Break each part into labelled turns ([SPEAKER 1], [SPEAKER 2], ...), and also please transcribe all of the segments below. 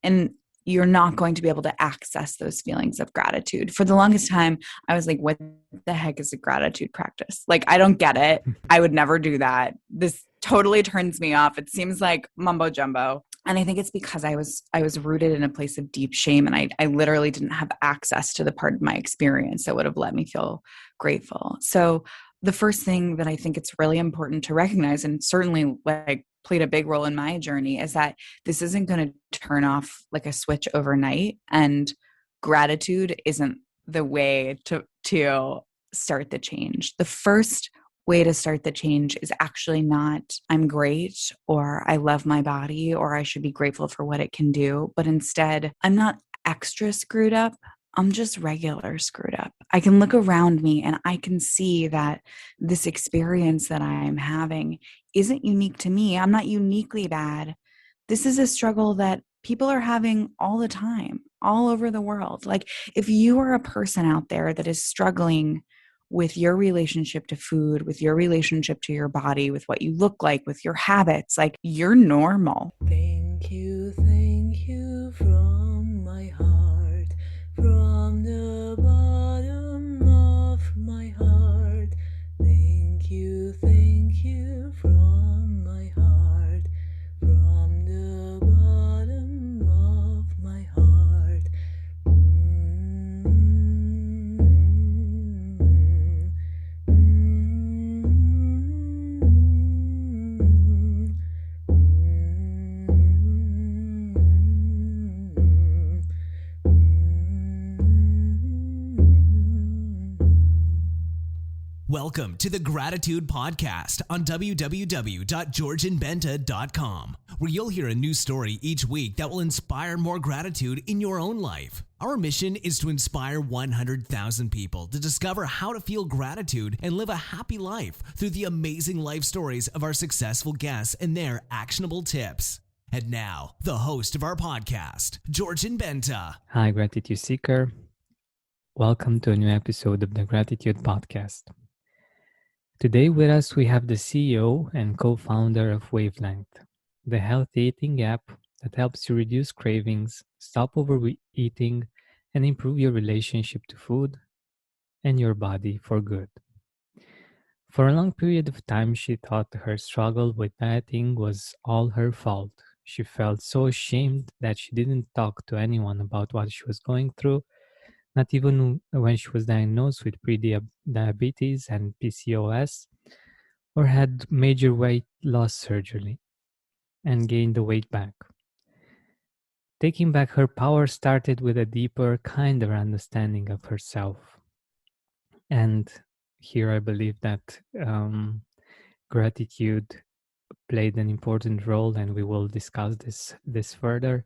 [SPEAKER 1] And you're not going to be able to access those feelings of gratitude. For the longest time, I was like, what the heck is a gratitude practice? Like, I don't get it. I would never do that. This totally turns me off. It seems like mumbo jumbo. And I think it's because I was rooted in a place of deep shame, and I literally didn't have access to the part of my experience that would have let me feel grateful. So the first thing that I think it's really important to recognize, and certainly like played a big role in my journey, is that this isn't going to turn off like a switch overnight, and gratitude isn't the way to start the change. The first way to start the change is actually not I'm great, or I love my body, or I should be grateful for what it can do, but instead I'm not extra screwed up. I'm just regular screwed up. I can look around me and I can see that this experience that I'm having isn't unique to me. I'm not uniquely bad. This is a struggle that people are having all the time, all over the world. Like, if you are a person out there that is struggling with your relationship to food, with your relationship to your body, with what you look like, with your habits, like, you're normal.
[SPEAKER 2] Thank you from my heart, from the bottom of my heart. Thank you from my heart, from the bottom of my heart.
[SPEAKER 3] Welcome to the Gratitude Podcast on www.georgianbenta.com, where you'll hear a new story each week that will inspire more gratitude in your own life. Our mission is to inspire 100,000 people to discover how to feel gratitude and live a happy life through the amazing life stories of our successful guests and their actionable tips. And now, the host of our podcast, Georgian Benta.
[SPEAKER 4] Hi, Gratitude Seeker. Welcome to a new episode of the Gratitude Podcast. Today with us, we have the CEO and co-founder of Wavelength, the healthy eating app that helps you reduce cravings, stop overeating, and improve your relationship to food and your body for good. For a long period of time, she thought her struggle with dieting was all her fault. She felt so ashamed that she didn't talk to anyone about what she was going through, not even when she was diagnosed with pre-diabetes and PCOS, or had major weight loss surgery and gained the weight back. Taking back her power started with a deeper, kinder understanding of herself. And here I believe that gratitude played an important role, and we will discuss this further.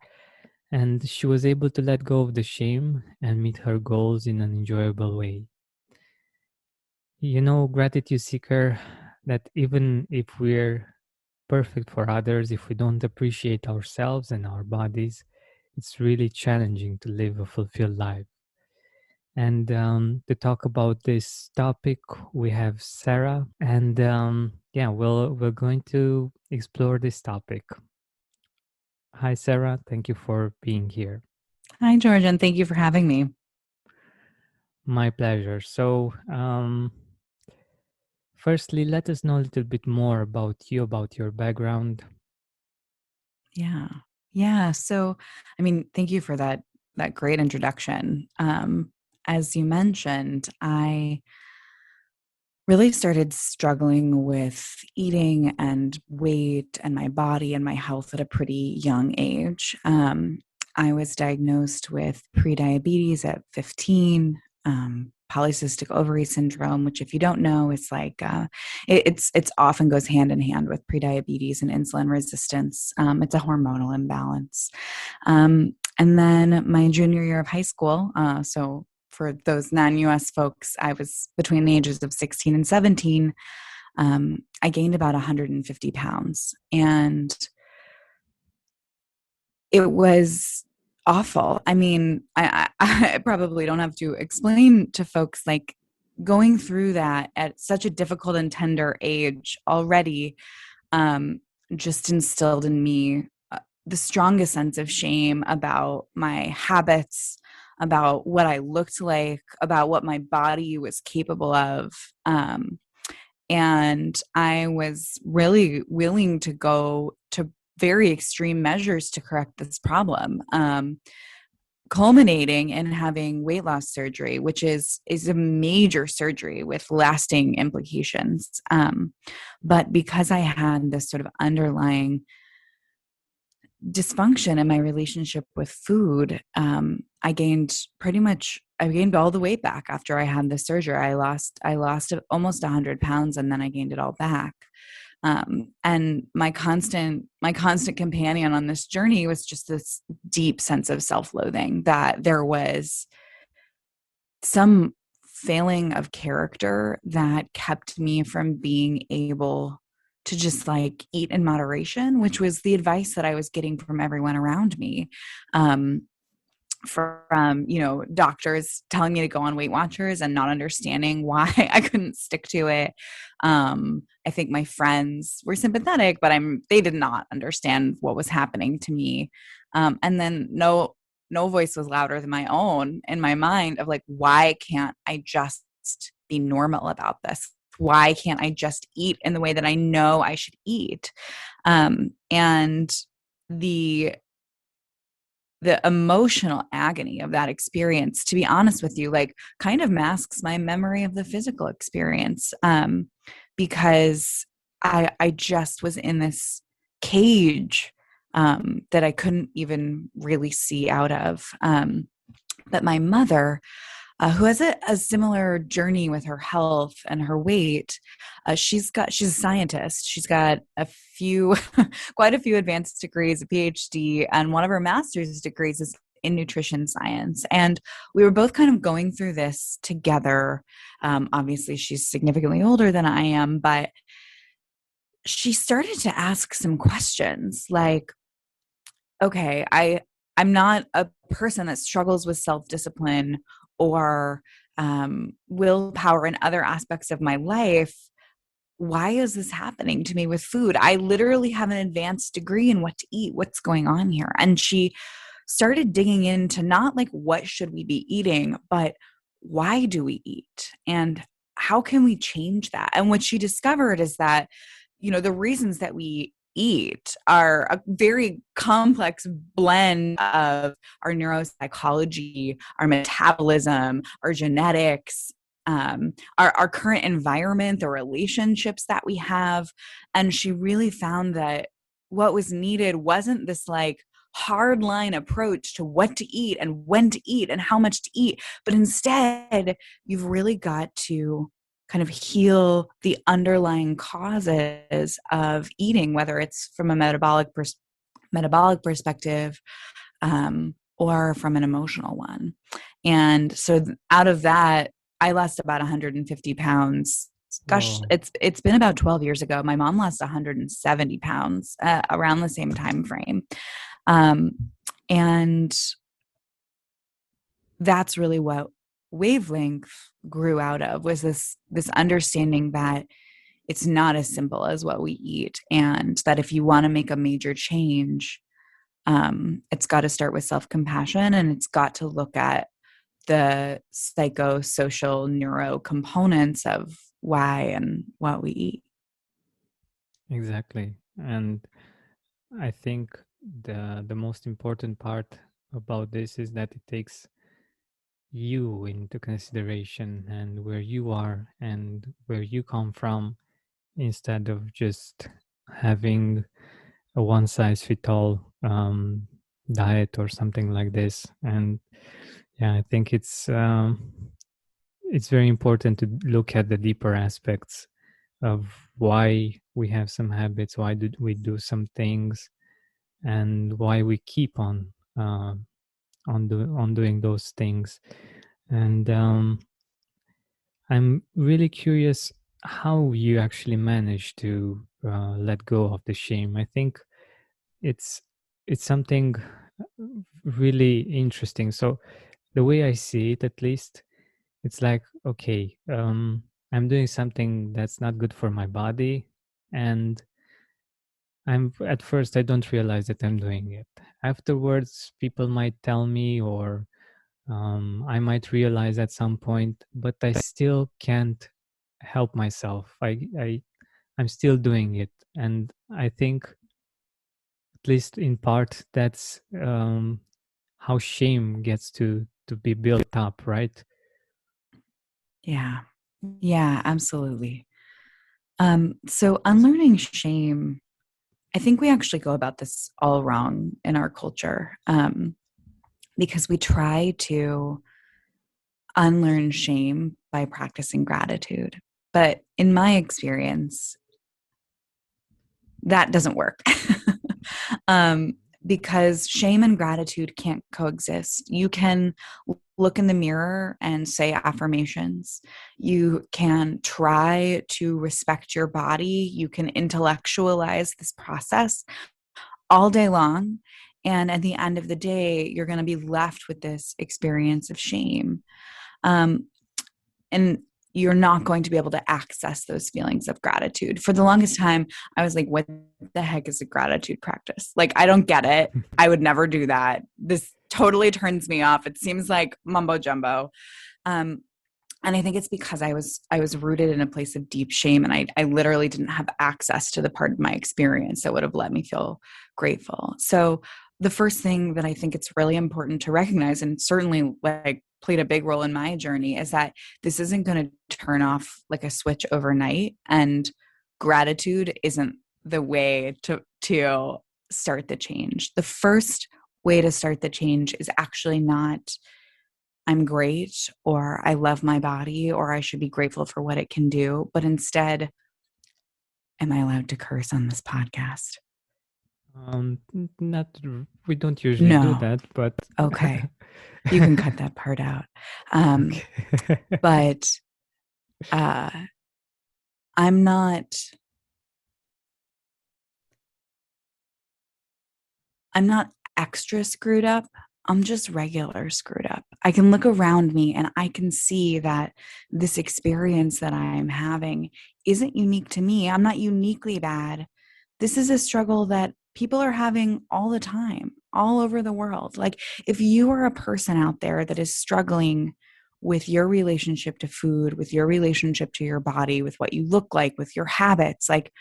[SPEAKER 4] And she was able to let go of the shame and meet her goals in an enjoyable way. You know, Gratitude Seeker, that even if we're perfect for others, if we don't appreciate ourselves and our bodies, it's really challenging to live a fulfilled life. And to talk about this topic, we have Sarah, and we're going to explore this topic. Hi, Sarah. Thank you for being here.
[SPEAKER 1] Hi, George, and thank you for having me.
[SPEAKER 4] My pleasure. So, firstly, let us know a little bit more about you, about your background.
[SPEAKER 1] Yeah. So, I mean, thank you for that great introduction. As you mentioned, I really started struggling with eating and weight and my body and my health at a pretty young age. I was diagnosed with prediabetes at 15, polycystic ovary syndrome, which, if you don't know, it's like it's often goes hand in hand with prediabetes and insulin resistance. It's a hormonal imbalance. And then my junior year of high school, so for those non-US folks, I was between the ages of 16 and 17. I gained about 150 pounds, and it was awful. I mean, I probably don't have to explain to folks, like, going through that at such a difficult and tender age already just instilled in me the strongest sense of shame about my habits, about what I looked like, about what my body was capable of. And I was really willing to go to very extreme measures to correct this problem, culminating in having weight loss surgery, which is a major surgery with lasting implications. But because I had this sort of underlying dysfunction in my relationship with food, I gained all the weight back after I had the surgery. I lost almost 100 pounds, and then I gained it all back. And my constant companion on this journey was just this deep sense of self-loathing, that there was some failing of character that kept me from being able to just like eat in moderation, which was the advice that I was getting from everyone around me. From, doctors telling me to go on Weight Watchers and not understanding why I couldn't stick to it. I think my friends were sympathetic, but they did not understand what was happening to me. And then no voice was louder than my own in my mind of like, why can't I just be normal about this? Why can't I just eat in the way that I know I should eat? And the emotional agony of that experience, to be honest with you, like kind of masks my memory of the physical experience, because I just was in this cage that I couldn't even really see out of. But my mother, who has a similar journey with her health and her weight, she's a scientist. She's got quite a few advanced degrees, a PhD, and one of her master's degrees is in nutrition science. And we were both kind of going through this together. Obviously, she's significantly older than I am, but she started to ask some questions like, okay, I'm not a person that struggles with self-discipline or willpower in other aspects of my life. Why is this happening to me with food? I literally have an advanced degree in what to eat. What's going on here? And she started digging into not like what should we be eating, but why do we eat? And how can we change that? And what she discovered is that, the reasons that we eat are a very complex blend of our neuropsychology, our metabolism, our genetics, our current environment, the relationships that we have. And she really found that what was needed wasn't this like hard line approach to what to eat and when to eat and how much to eat, but instead you've really got to kind of heal the underlying causes of eating, whether it's from a metabolic perspective, or from an emotional one. And so out of that, I lost about 150 pounds. Gosh,
[SPEAKER 4] Whoa.
[SPEAKER 1] it's been about 12 years ago. My mom lost 170 pounds around the same time frame. And that's really what Wavelength grew out of, was this understanding that it's not as simple as what we eat, and that if you want to make a major change, it's got to start with self-compassion, and it's got to look at the psychosocial neuro components of why and what we eat.
[SPEAKER 4] Exactly. And I think the most important part about this is that it takes you into consideration and where you are and where you come from, instead of just having a one size fit all diet or something like this. And yeah, I think it's very important to look at the deeper aspects of why we have some habits, why do we do some things, and why we keep on doing those things. And I'm really curious how you actually manage to let go of the shame. I think it's something really interesting. So the way I see it, at least, it's like, okay, I'm doing something that's not good for my body, and at first I don't realize that I'm doing it. Afterwards, people might tell me, or I might realize at some point, but I still can't help myself. I'm still doing it, and I think, at least in part, that's how shame gets to be built up, right?
[SPEAKER 1] Yeah. Yeah, absolutely. So unlearning shame, I think we actually go about this all wrong in our culture, because we try to unlearn shame by practicing gratitude. But in my experience, that doesn't work. Because shame and gratitude can't coexist. You can look in the mirror and say affirmations. You can try to respect your body. You can intellectualize this process all day long. And at the end of the day, you're going to be left with this experience of shame. And you're not going to be able to access those feelings of gratitude. For the longest time, I was like, what the heck is a gratitude practice? Like, I don't get it. I would never do that. This totally turns me off. It seems like mumbo jumbo. And I think it's because I was rooted in a place of deep shame, and I literally didn't have access to the part of my experience that would have let me feel grateful. So the first thing that I think it's really important to recognize, and certainly like played a big role in my journey, is that this isn't going to turn off like a switch overnight, and gratitude isn't the way to start the change. The first way to start the change is actually not I'm great, or I love my body, or I should be grateful for what it can do. But instead, am I allowed to curse on this podcast?
[SPEAKER 4] Not we don't usually do
[SPEAKER 1] No.
[SPEAKER 4] that, but
[SPEAKER 1] Okay. You can cut that part out.
[SPEAKER 4] Okay.
[SPEAKER 1] But I'm not extra screwed up. I'm just regular screwed up. I can look around me and I can see that this experience that I'm having isn't unique to me. I'm not uniquely bad. This is a struggle that people are having all the time, all over the world. Like, if you are a person out there that is struggling with your relationship to food, with your relationship to your body, with what you look like, with your habits, like,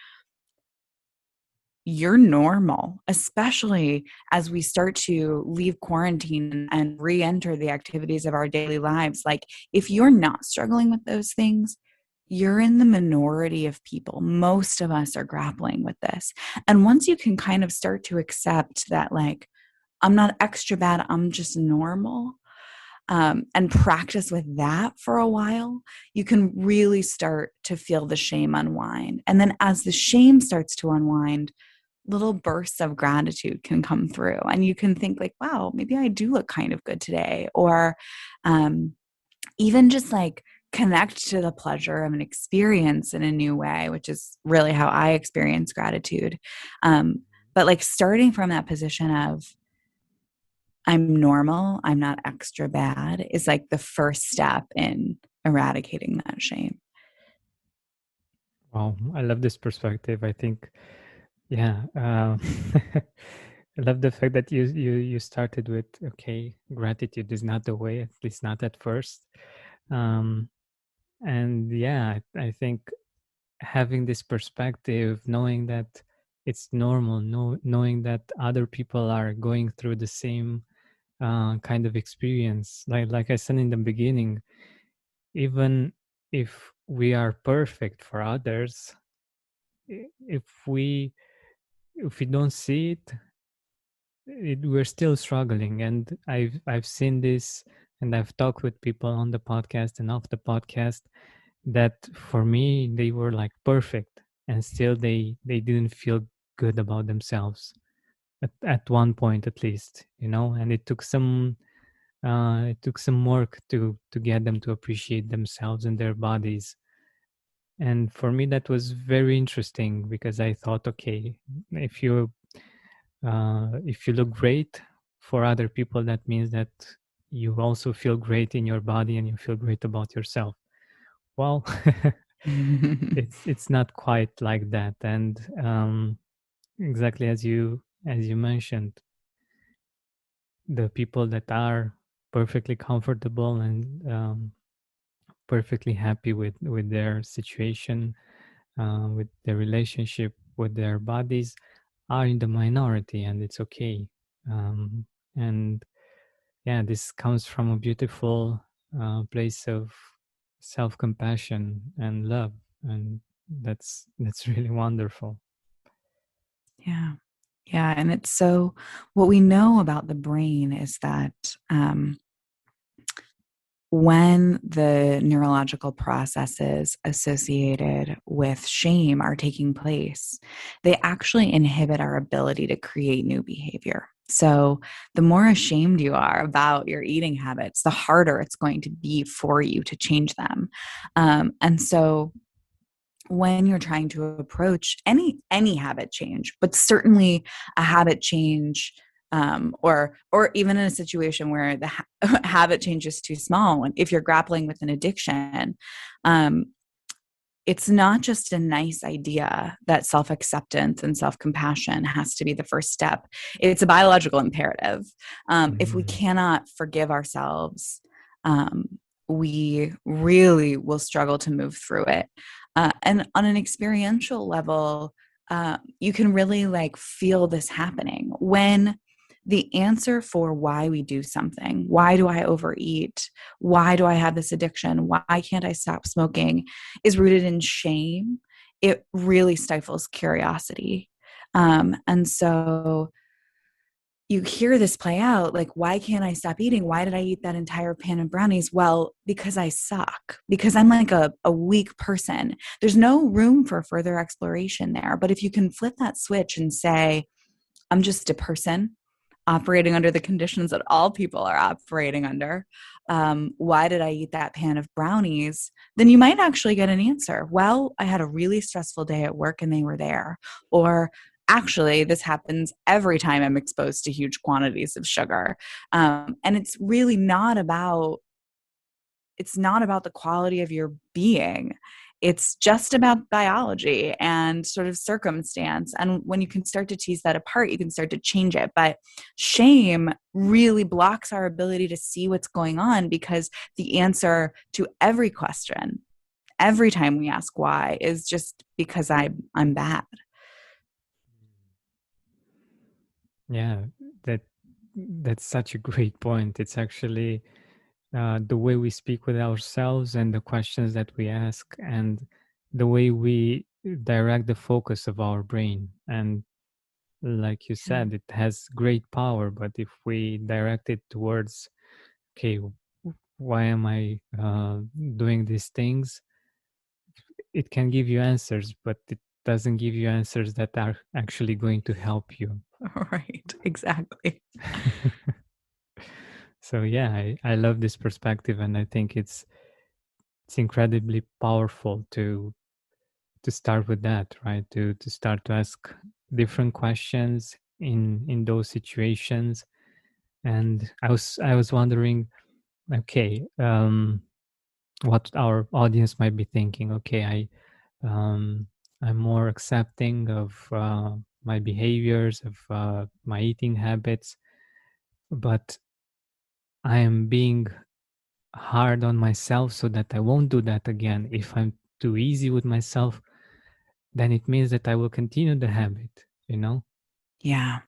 [SPEAKER 1] you're normal, especially as we start to leave quarantine and re-enter the activities of our daily lives. Like, if you're not struggling with those things, you're in the minority of people. Most of us are grappling with this. And once you can kind of start to accept that, like, I'm not extra bad, I'm just normal, and practice with that for a while, you can really start to feel the shame unwind. And then as the shame starts to unwind, little bursts of gratitude can come through, and you can think like, wow, maybe I do look kind of good today. Or even just like connect to the pleasure of an experience in a new way, which is really how I experience gratitude. But like starting from that position of I'm normal, I'm not extra bad, is like the first step in eradicating that shame.
[SPEAKER 4] Wow, I love this perspective. I think, yeah, I love the fact that you started with, okay, gratitude is not the way, at least not at first. And yeah, I think having this perspective, knowing that it's normal, knowing that other people are going through the same kind of experience, like I said in the beginning, even if we are perfect for others, if we don't see it, we're still struggling. And I've seen this, and I've talked with people on the podcast and off the podcast that for me they were like perfect, and still they didn't feel good about themselves at one point, at least, and it took some work to get them to appreciate themselves and their bodies. And for me that was very interesting, because I thought, okay, if you look great for other people, that means that you also feel great in your body and you feel great about yourself. Well, it's not quite like that. And exactly as you mentioned, the people that are perfectly comfortable and perfectly happy with their situation, with their relationship with their bodies, are in the minority, and it's okay. And yeah, this comes from a beautiful place of self-compassion and love, and that's really wonderful.
[SPEAKER 1] Yeah. Yeah. And it's so, what we know about the brain is that when the neurological processes associated with shame are taking place, they actually inhibit our ability to create new behavior. So, the more ashamed you are about your eating habits, the harder it's going to be for you to change them. And so, when you're trying to approach any habit change, but certainly a habit change, or even in a situation where the habit change is too small, and if you're grappling with an addiction, um, it's not just a nice idea that self-acceptance and self-compassion has to be the first step. It's a biological imperative. If we
[SPEAKER 4] Mm.
[SPEAKER 1] cannot forgive ourselves, we really will struggle to move through it. And on an experiential level, you can really like feel this happening when the answer for why we do something, why do I overeat, why do I have this addiction, why can't I stop smoking, is rooted in shame. It really stifles curiosity. And so you hear this play out, like, why can't I stop eating? Why did I eat that entire pan of brownies? Well, because I suck, because I'm like a weak person. There's no room for further exploration there. But if you can flip that switch and say, I'm just a person operating under the conditions that all people are operating under. Why did I eat that pan of brownies? Then you might actually get an answer. Well, I had a really stressful day at work and they were there. Or actually, this happens every time I'm exposed to huge quantities of sugar. And it's really not about the quality of your being. It's just about biology and sort of circumstance. And when you can start to tease that apart, you can start to change it. But shame really blocks our ability to see what's going on, because the answer to every question, every time we ask why, is just because I'm bad.
[SPEAKER 4] Yeah, that that's such a great point. It's actually the way we speak with ourselves and the questions that we ask and the way we direct the focus of our brain. And like you said, it has great power, but if we direct it towards, okay, why am I doing these things? It can give you answers, but it doesn't give you answers that are actually going to help you.
[SPEAKER 1] Right, exactly.
[SPEAKER 4] So yeah, I love this perspective, and I think it's incredibly powerful to start with that, right? To start to ask different questions in those situations. And I was wondering, okay, what our audience might be thinking. Okay, I'm more accepting of my behaviors, of my eating habits, but I am being hard on myself so that I won't do that again. If I'm too easy with myself, then it means that I will continue the habit, you know?
[SPEAKER 1] Yeah.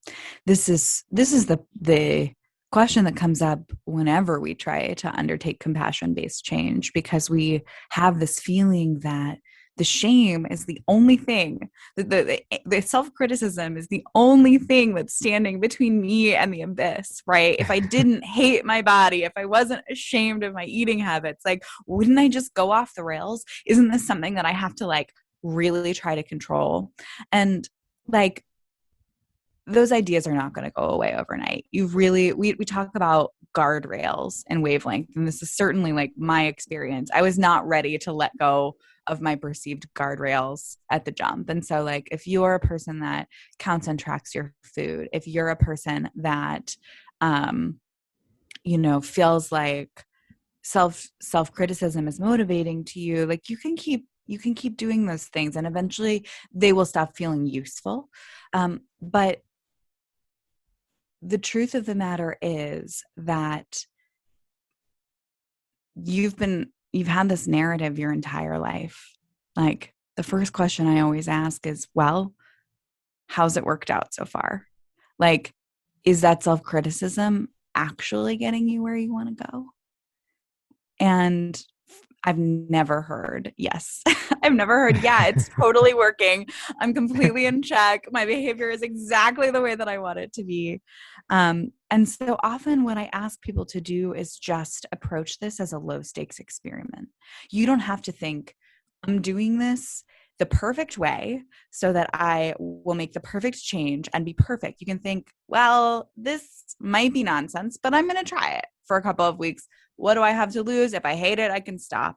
[SPEAKER 1] This is the question that comes up whenever we try to undertake compassion-based change, because we have this feeling that the shame is the only thing, the self-criticism is the only thing that's standing between me and the abyss, right? If I didn't hate my body, if I wasn't ashamed of my eating habits, like, wouldn't I just go off the rails? Isn't this something that I have to like really try to control? And like, those ideas are not going to go away overnight. We talk about guardrails and wavelength, and this is certainly like my experience. I was not ready to let go of my perceived guardrails at the jump. And so like, if you're a person that counts and tracks your food, if you're a person that feels like self-criticism is motivating to you, like, you can keep You can keep doing those things and eventually they will stop feeling useful. But the truth of the matter is that you've had this narrative your entire life. Like, the first question I always ask is, well, how's it worked out so far? Like, is that self-criticism actually getting you where you want to go? And I've never heard yes. I've never heard, yeah, it's totally working. I'm completely in check. My behavior is exactly the way that I want it to be. And so often what I ask people to do is just approach this as a low stakes experiment. You don't have to think, I'm doing this the perfect way so that I will make the perfect change and be perfect. You can think, well, this might be nonsense, but I'm going to try it for a couple of weeks. What do I have to lose? If I hate it, I can stop.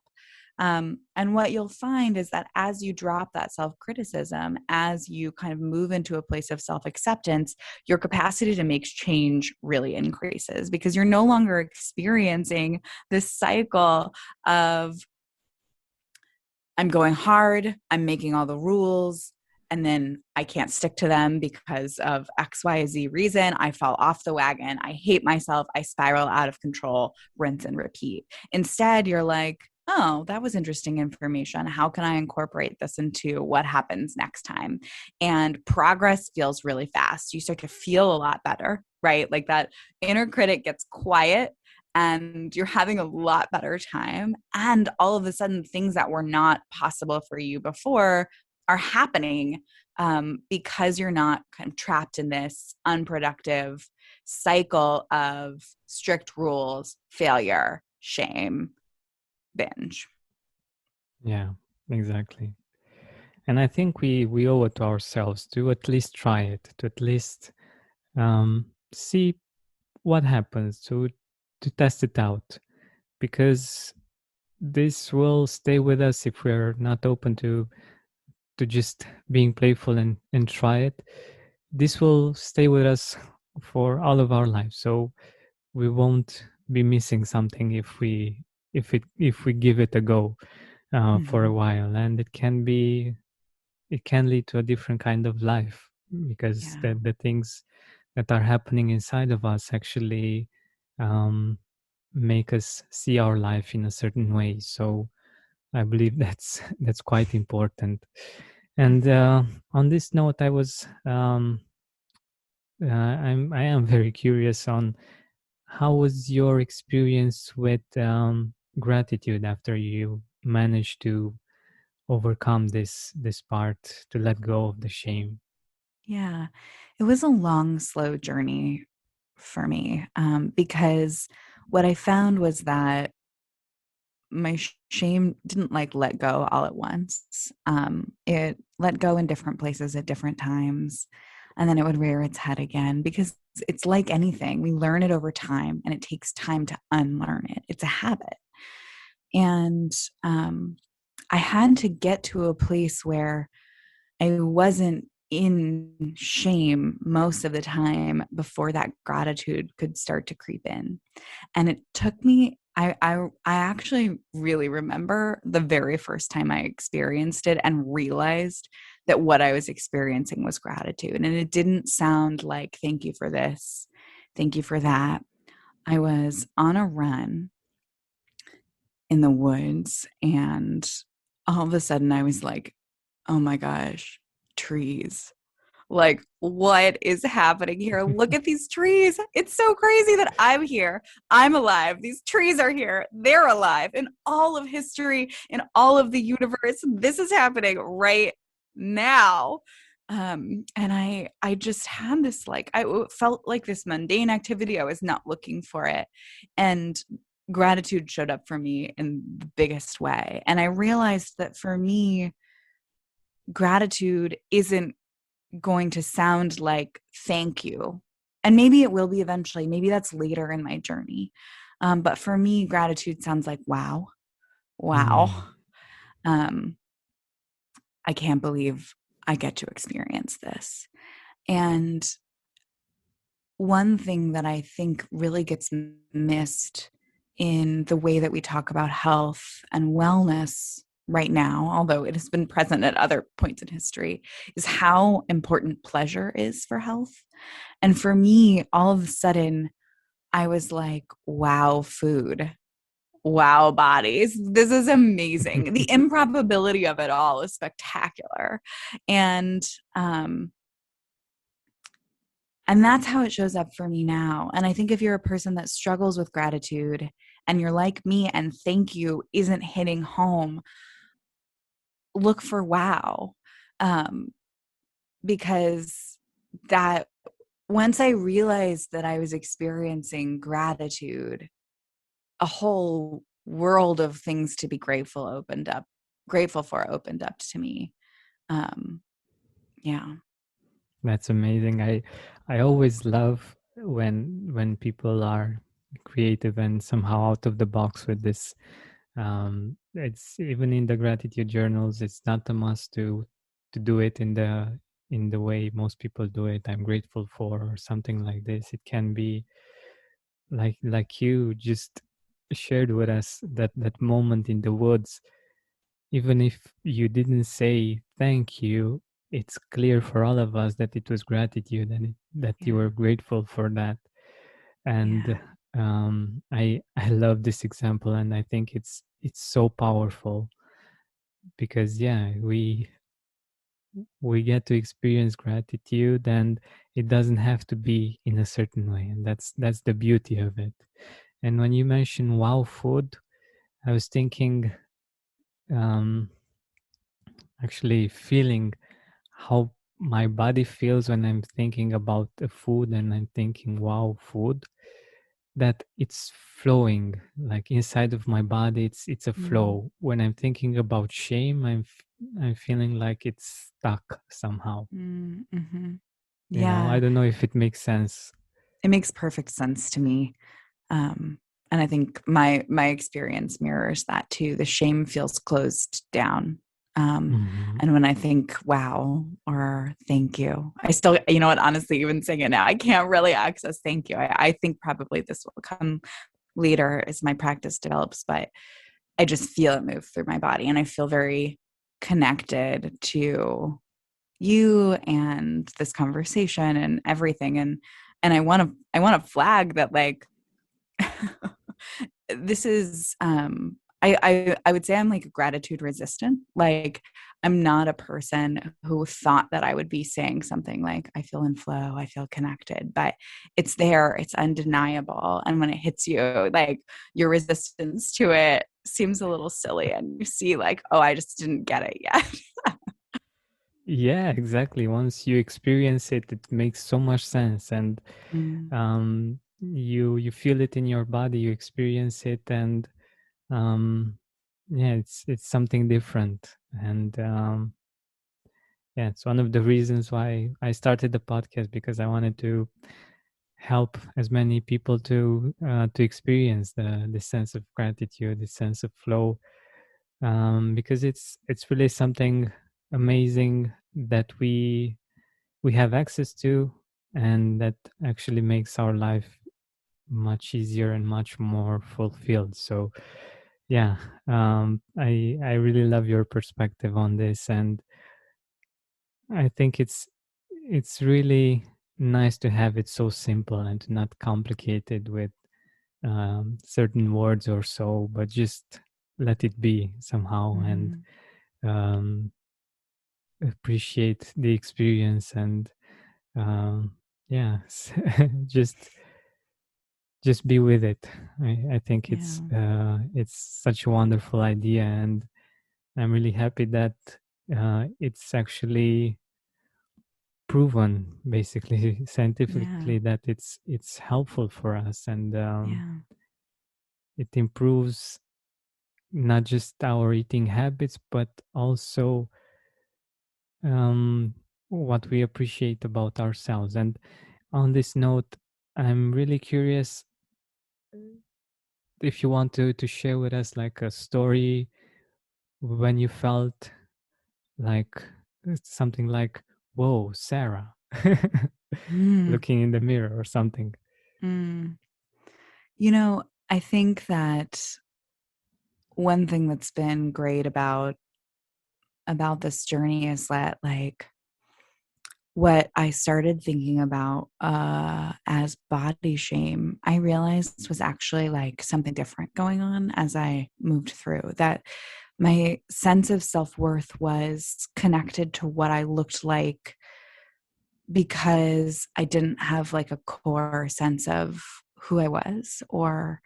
[SPEAKER 1] And what you'll find is that as you drop that self-criticism, as you kind of move into a place of self-acceptance, your capacity to make change really increases because you're no longer experiencing this cycle of, I'm going hard, I'm making all the rules, and then I can't stick to them because of X, Y, Z reason. I fall off the wagon. I hate myself. I spiral out of control, rinse and repeat. Instead, you're like, oh, that was interesting information. How can I incorporate this into what happens next time? And progress feels really fast. You start to feel a lot better, right? Like that inner critic gets quiet and you're having a lot better time. And all of a sudden, things that were not possible for you before are happening because you're not kind of trapped in this unproductive cycle of strict rules, failure, shame, binge.
[SPEAKER 4] Yeah, exactly. And I think we owe it to ourselves to at least try it, to at least see what happens, to test it out, because this will stay with us if we're not open to just being playful and try it. This will stay with us for all of our lives. So we won't be missing something if we give it a go for a while, and it can lead to a different kind of life because the things that are happening inside of us actually make us see our life in a certain way. So I believe that's quite important. And on this note, I am very curious on how was your experience with gratitude after you managed to overcome this part, to let go of the shame.
[SPEAKER 1] Yeah, it was a long, slow journey for me because what I found was that my shame didn't like let go all at once. It let go in different places at different times, and then it would rear its head again because it's like anything. We learn it over time, and it takes time to unlearn it. It's a habit. And I had to get to a place where I wasn't in shame most of the time before that gratitude could start to creep in. And it took me, I actually really remember the very first time I experienced it and realized that what I was experiencing was gratitude. And it didn't sound like, thank you for this, thank you for that. I was on a run in the woods, and all of a sudden I was like, oh my gosh, trees. Like, what is happening here? Look at these trees. It's so crazy that I'm here. I'm alive. These trees are here. They're alive. In all of history, in all of the universe, this is happening right now. And I just had this, like, I felt like this mundane activity. I was not looking for it. And gratitude showed up for me in the biggest way. And I realized that for me, gratitude isn't going to sound like thank you. And maybe it will be eventually. Maybe that's later in my journey. But for me, gratitude sounds like, wow. I can't believe I get to experience this. And one thing that I think really gets missed in the way that we talk about health and wellness right now, although it has been present at other points in history, is how important pleasure is for health. And for me, all of a sudden, I was like, wow, food. Wow, bodies. This is amazing. The improbability of it all is spectacular. Um, and that's how it shows up for me now. And I think if you're a person that struggles with gratitude and you're like me and thank you isn't hitting home, look for wow. Because that once I realized that I was experiencing gratitude, a whole world of things to be grateful for opened up to me. Yeah.
[SPEAKER 4] That's amazing. I always love when people are creative and somehow out of the box with this. It's even in the gratitude journals, it's not a must to do it in the way most people do it. I'm grateful for or something like this. It can be like you just shared with us that moment in the woods. Even if you didn't say thank you, it's clear for all of us that it was gratitude and that you were grateful for that. And I love this example, and I think it's so powerful because we get to experience gratitude, and it doesn't have to be in a certain way, and that's the beauty of it. And when you mention wow food, I was thinking, um, actually feeling how my body feels when I'm thinking about the food and I'm thinking wow food, that it's flowing like inside of my body. It's a flow. When I'm thinking about shame, I'm feeling like it's stuck somehow.
[SPEAKER 1] Mm-hmm.
[SPEAKER 4] You know, I don't know if it makes sense.
[SPEAKER 1] It makes perfect sense to me. And I think my experience mirrors that too. The shame feels closed down. And when I think wow or thank you, I still, you know what, honestly, even saying it now, I can't really access thank you. I think probably this will come later as my practice develops, but I just feel it move through my body and I feel very connected to you and this conversation and everything. And I want to flag that, like, this is I would say I'm like gratitude resistant. Like, I'm not a person who thought that I would be saying something like I feel in flow, I feel connected, but it's there, it's undeniable. And when it hits you, like, your resistance to it seems a little silly and you see like, oh, I just didn't get it yet.
[SPEAKER 4] Yeah, exactly. Once you experience it, it makes so much sense, and you feel it in your body, you experience it, and yeah, it's something different. And yeah, it's one of the reasons why I started the podcast, because I wanted to help as many people to experience the sense of gratitude, the sense of flow, because it's really something amazing that we have access to, and that actually makes our life much easier and much more fulfilled. So yeah, I really love your perspective on this, and I think it's really nice to have it so simple and to not complicate it with certain words or so, but just let it be somehow, and um, appreciate the experience, and yeah, just be with it. I think it's such a wonderful idea, and I'm really happy that it's actually proven, basically scientifically, that it's helpful for us, and it improves not just our eating habits, but also what we appreciate about ourselves. And on this note, I'm really curious if you want to share with us like a story when you felt like something like, whoa, Sarah, looking in the mirror or something.
[SPEAKER 1] You know, I think that one thing that's been great about this journey is that, like, what I started thinking about as body shame, I realized was actually like something different going on as I moved through. That my sense of self-worth was connected to what I looked like because I didn't have like a core sense of who I was, or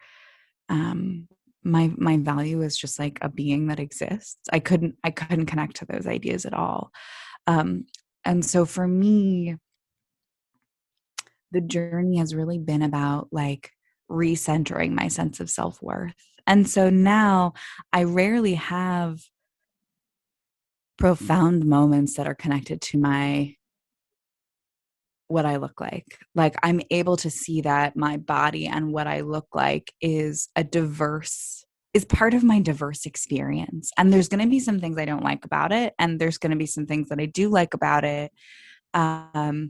[SPEAKER 1] um, my value is just like a being that exists. I couldn't connect to those ideas at all. Um, and so for me, the journey has really been about like recentering my sense of self-worth. And so now I rarely have profound moments that are connected to what I look like. Like, I'm able to see that my body and what I look like is part of my diverse experience. And there's going to be some things I don't like about it, and there's going to be some things that I do like about it. But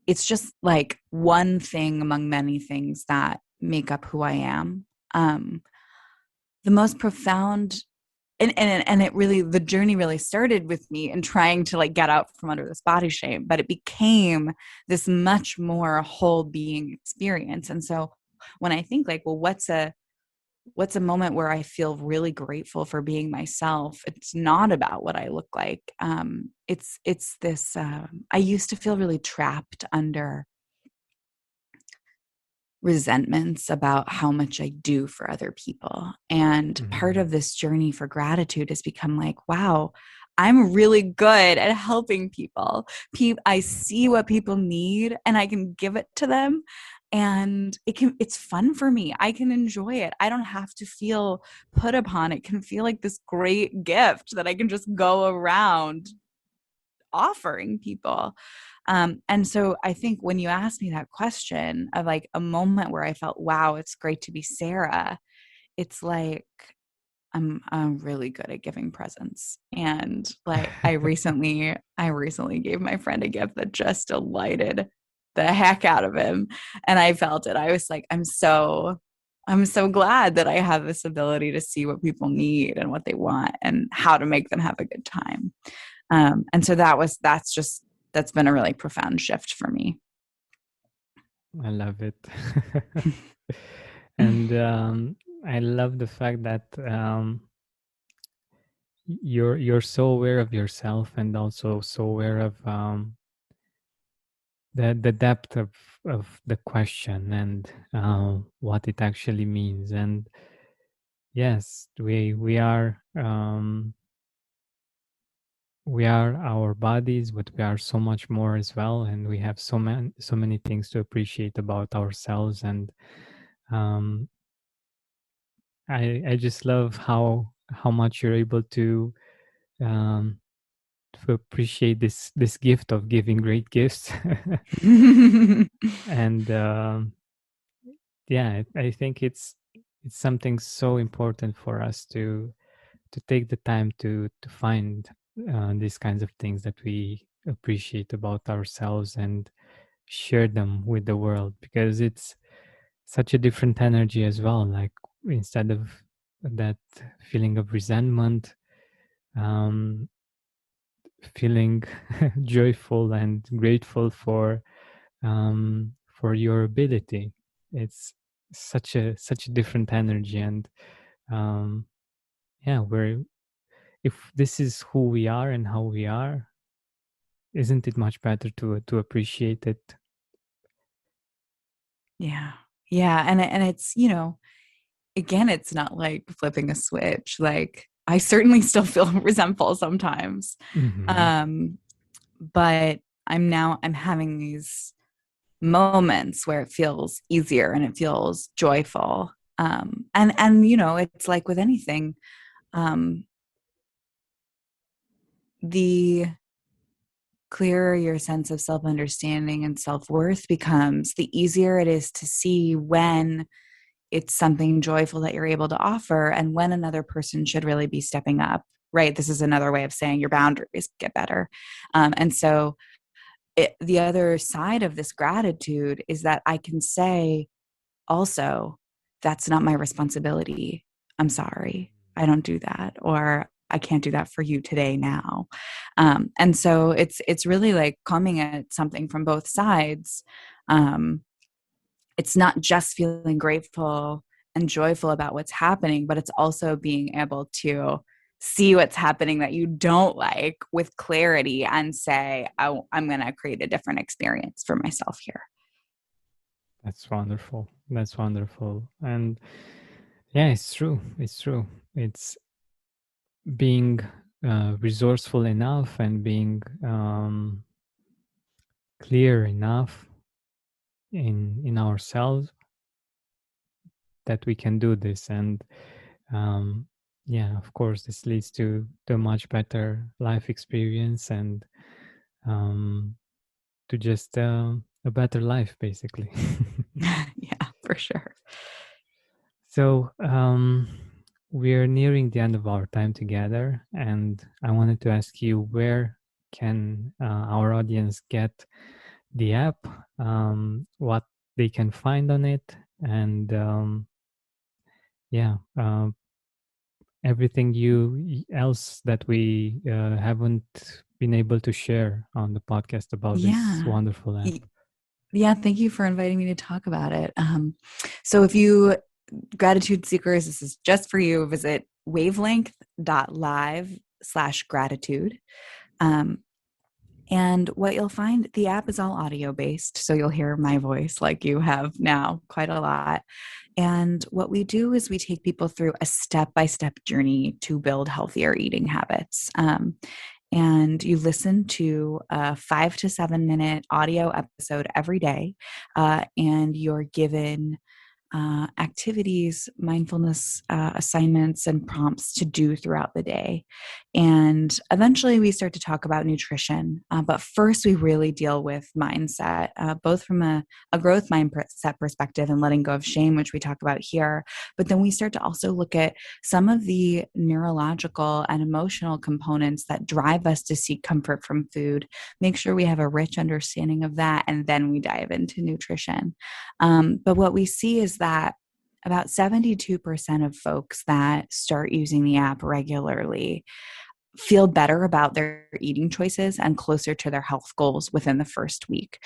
[SPEAKER 1] it's just like one thing among many things that make up who I am. The most profound, and it really, the journey really started with me in trying to like get out from under this body shame, but it became this much more whole being experience. And so when I think like, well, what's a moment where I feel really grateful for being myself? It's not about what I look like. It's this, I used to feel really trapped under resentments about how much I do for other people. And part of this journey for gratitude has become like, wow, I'm really good at helping people. I see what people need and I can give it to them. And it's fun for me. I can enjoy it. I don't have to feel put upon. It can feel like this great gift that I can just go around offering people. And so I think when you asked me that question of like a moment where I felt, wow, it's great to be Sarah, it's like I'm really good at giving presents. And like I recently gave my friend a gift that just delighted the heck out of him. And I felt it. I was like, I'm so glad that I have this ability to see what people need and what they want and how to make them have a good time. And so that's been a really profound shift for me.
[SPEAKER 4] I love it. And I love the fact that you're so aware of yourself and also so aware of the depth of the question and what it actually means. And yes, we are our bodies, but we are so much more as well, and we have so many things to appreciate about ourselves. And I just love how much you're able to appreciate this gift of giving great gifts. And yeah, I think it's something so important for us to take the time to find these kinds of things that we appreciate about ourselves and share them with the world, because it's such a different energy as well. Like, instead of that feeling of resentment, feeling joyful and grateful for your ability. It's such a different energy. And yeah, if this is who we are and how we are, isn't it much better to appreciate it?
[SPEAKER 1] Yeah. And it's, again, it's not like flipping a switch. Like, I certainly still feel resentful sometimes. But I'm having these moments where it feels easier and it feels joyful. And it's like with anything, the clearer your sense of self-understanding and self-worth becomes, the easier it is to see when it's something joyful that you're able to offer and when another person should really be stepping up, right? This is another way of saying your boundaries get better. And so the other side of this gratitude is that I can say also, that's not my responsibility. I'm sorry. I don't do that. Or I can't do that for you today now. And so it's really like coming at something from both sides. It's not just feeling grateful and joyful about what's happening, but it's also being able to see what's happening that you don't like with clarity and say, oh, I'm going to create a different experience for myself here.
[SPEAKER 4] That's wonderful. That's wonderful. And yeah, it's true. It's true. It's being resourceful enough and being clear enough in ourselves that we can do this. And yeah, of course, this leads to a much better life experience and to just a better life, basically.
[SPEAKER 1] Yeah, for sure.
[SPEAKER 4] So we're nearing the end of our time together, and I wanted to ask you, where can our audience get the app, what they can find on it, and yeah, everything else that we haven't been able to share on the podcast about this wonderful app.
[SPEAKER 1] Yeah, thank you for inviting me to talk about it. So if you gratitude seekers, this is just for you. Visit wavelengthlive/gratitude. And what you'll find, the app is all audio based. So you'll hear my voice like you have now quite a lot. And what we do is we take people through a step-by-step journey to build healthier eating habits. And you listen to a 5 to 7 minute audio episode every day, and you're given activities, mindfulness assignments, and prompts to do throughout the day. And eventually we start to talk about nutrition. But first, we really deal with mindset, both from a growth mindset perspective and letting go of shame, which we talk about here. But then we start to also look at some of the neurological and emotional components that drive us to seek comfort from food, make sure we have a rich understanding of that, and then we dive into nutrition. But what we see is that about 72% of folks that start using the app regularly feel better about their eating choices and closer to their health goals within the first week.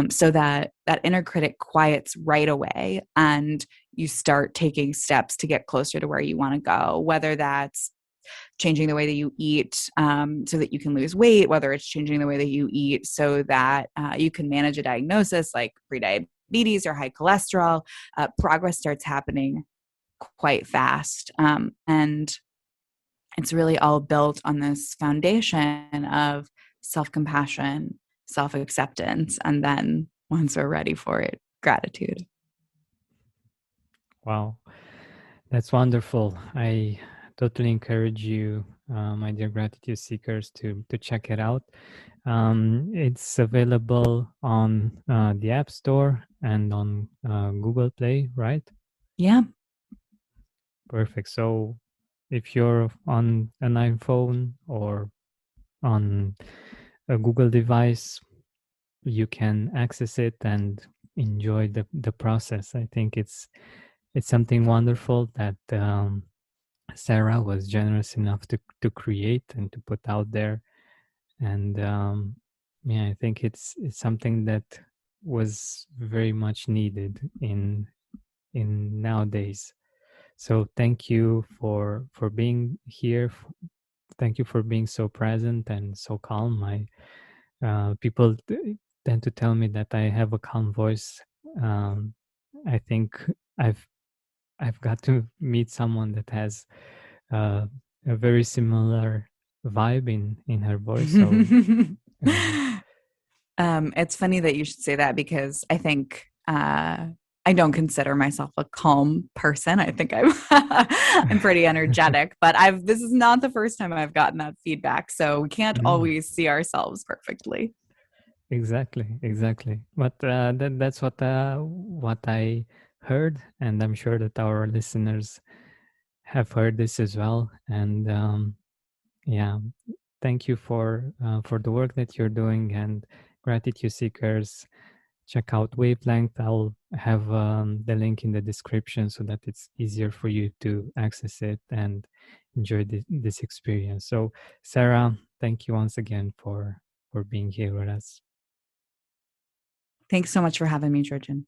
[SPEAKER 1] So that inner critic quiets right away, and you start taking steps to get closer to where you want to go, whether that's changing the way that you eat so that you can lose weight, whether it's changing the way that you eat so that you can manage a diagnosis like prediabetes or high cholesterol. Progress starts happening quite fast. And it's really all built on this foundation of self-compassion, self-acceptance, and then once we're ready for it, gratitude.
[SPEAKER 4] Wow, that's wonderful. I totally encourage you, my dear gratitude seekers, to check it out. It's available on the App Store and on Google Play, right?
[SPEAKER 1] Yeah.
[SPEAKER 4] Perfect. So if you're on an iPhone or on a Google device, you can access it and enjoy the process. I think it's something wonderful that Sarah was generous enough to create and to put out there. And yeah, I think it's something that was very much needed in nowadays. So thank you for being here. Thank you for being so present and so calm. People tend to tell me that I have a calm voice. I think I've got to meet someone that has a very similar vibe in her voice. So
[SPEAKER 1] it's funny that you should say that, because I think I don't consider myself a calm person. I think I'm pretty energetic, but this is not the first time I've gotten that feedback. So we can't always see ourselves perfectly.
[SPEAKER 4] Exactly. But that's what I heard, and I'm sure that our listeners have heard this as well. And yeah, thank you for the work that you're doing. And gratitude seekers, check out Wavelength. I'll have the link in the description so that it's easier for you to access it and enjoy this experience. So, Sarah, thank you once again for being here with us.
[SPEAKER 1] Thanks so much for having me, Georgian.